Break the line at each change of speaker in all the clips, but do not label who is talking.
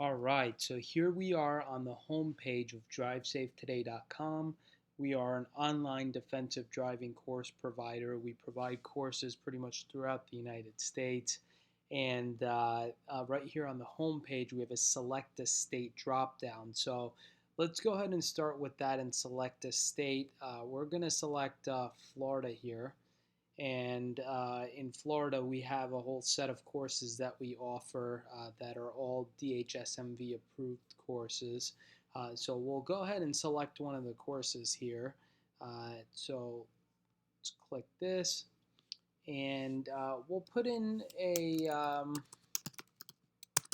All right, so here we are on the home page of DriveSafeToday.com. We are an online defensive driving course provider. We provide courses pretty much throughout the United States. And right here on the home page, we have a select a state drop down. So let's go ahead and start with that and select a state. We're going to select Florida here. And in Florida, we have a whole set of courses that we offer that are all DHSMV approved courses. So we'll go ahead and select one of the courses here. So let's click this, and we'll put in a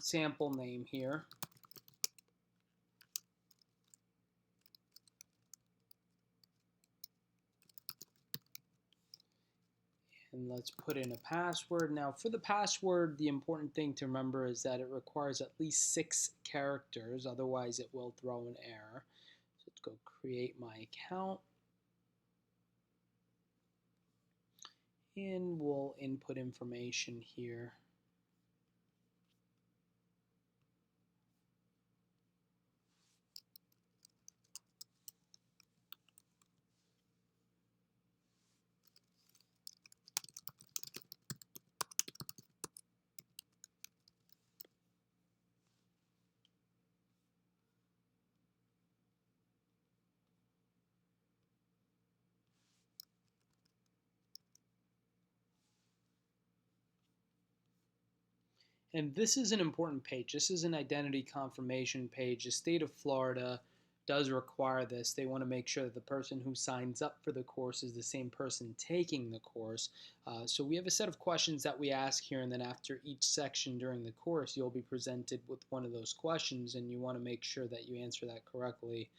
sample name here. And let's put in a password. Now for the password, the important thing to remember is that it requires at least 6 characters, otherwise it will throw an error. So let's go create my account. And we'll input information here. And this is an important page. This is an identity confirmation page. The state of Florida does require this. They want to make sure that the person who signs up for the course is the same person taking the course. So we have a set of questions that we ask here, and then after each section during the course, you'll be presented with one of those questions, and you want to make sure that you answer that correctly.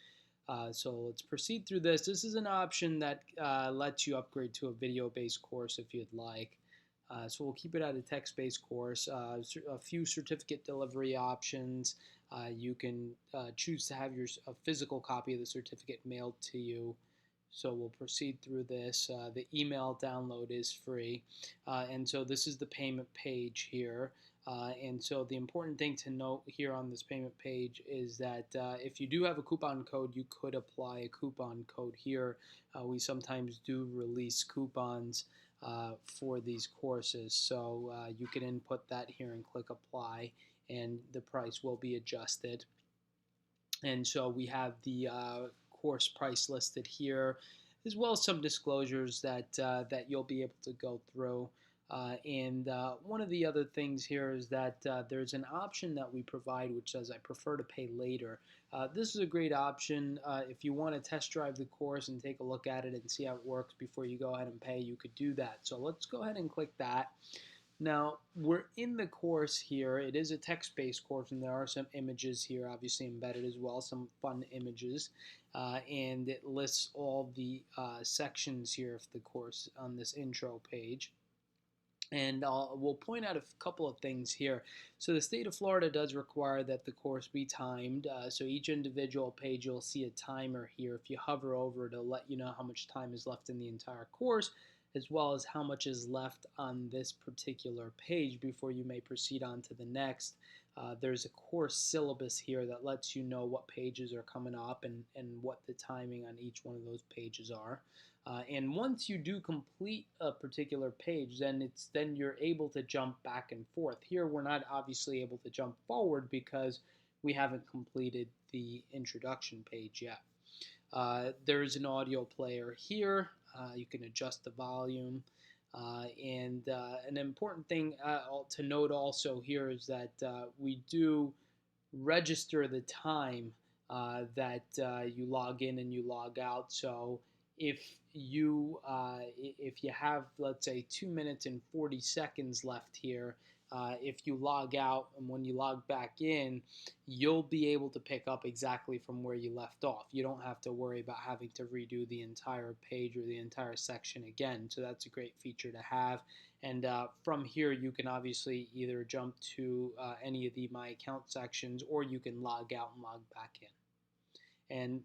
So let's proceed through this. This is an option that lets you upgrade to a video-based course if you'd like. So we'll keep it at a text-based course. A few certificate delivery options. You can choose to have a physical copy of the certificate mailed to you. So we'll proceed through this. The email download is free. And so this is the payment page here. And so the important thing to note here on this payment page is that if you do have a coupon code, you could apply a coupon code here. We sometimes do release coupons for these courses. So you can input that here and click apply, and the price will be adjusted. And so we have the course price listed here, as well as some disclosures that that you'll be able to go through. And one of the other things here is that there's an option that we provide which says I prefer to pay later. This is a great option. If you want to test drive the course and take a look at it and see how it works before you go ahead and pay, you could do that. So let's go ahead and click that. Now, we're in the course here. It is a text-based course, and there are some images here obviously embedded as well, some fun images. And it lists all the sections here of the course on this intro page. And we'll point out a couple of things here. So the state of Florida does require that the course be timed. So each individual page, you'll see a timer here. If you hover over, it'll let you know how much time is left in the entire course, as well as how much is left on this particular page before you may proceed on to the next. There's a course syllabus here that lets you know what pages are coming up and what the timing on each one of those pages are. And once you do complete a particular page, then you're able to jump back and forth. Here we're not obviously able to jump forward because we haven't completed the introduction page yet. There is an audio player here. You can adjust the volume. And an important thing to note also here is that we do register the time that you log in and you log out. So if you have, let's say, 2 minutes and 40 seconds left here, if you log out and when you log back in, you'll be able to pick up exactly from where you left off. You don't have to worry about having to redo the entire page or the entire section again. So that's a great feature to have. And from here, you can obviously either jump to any of the My Account sections, or you can log out and log back in. And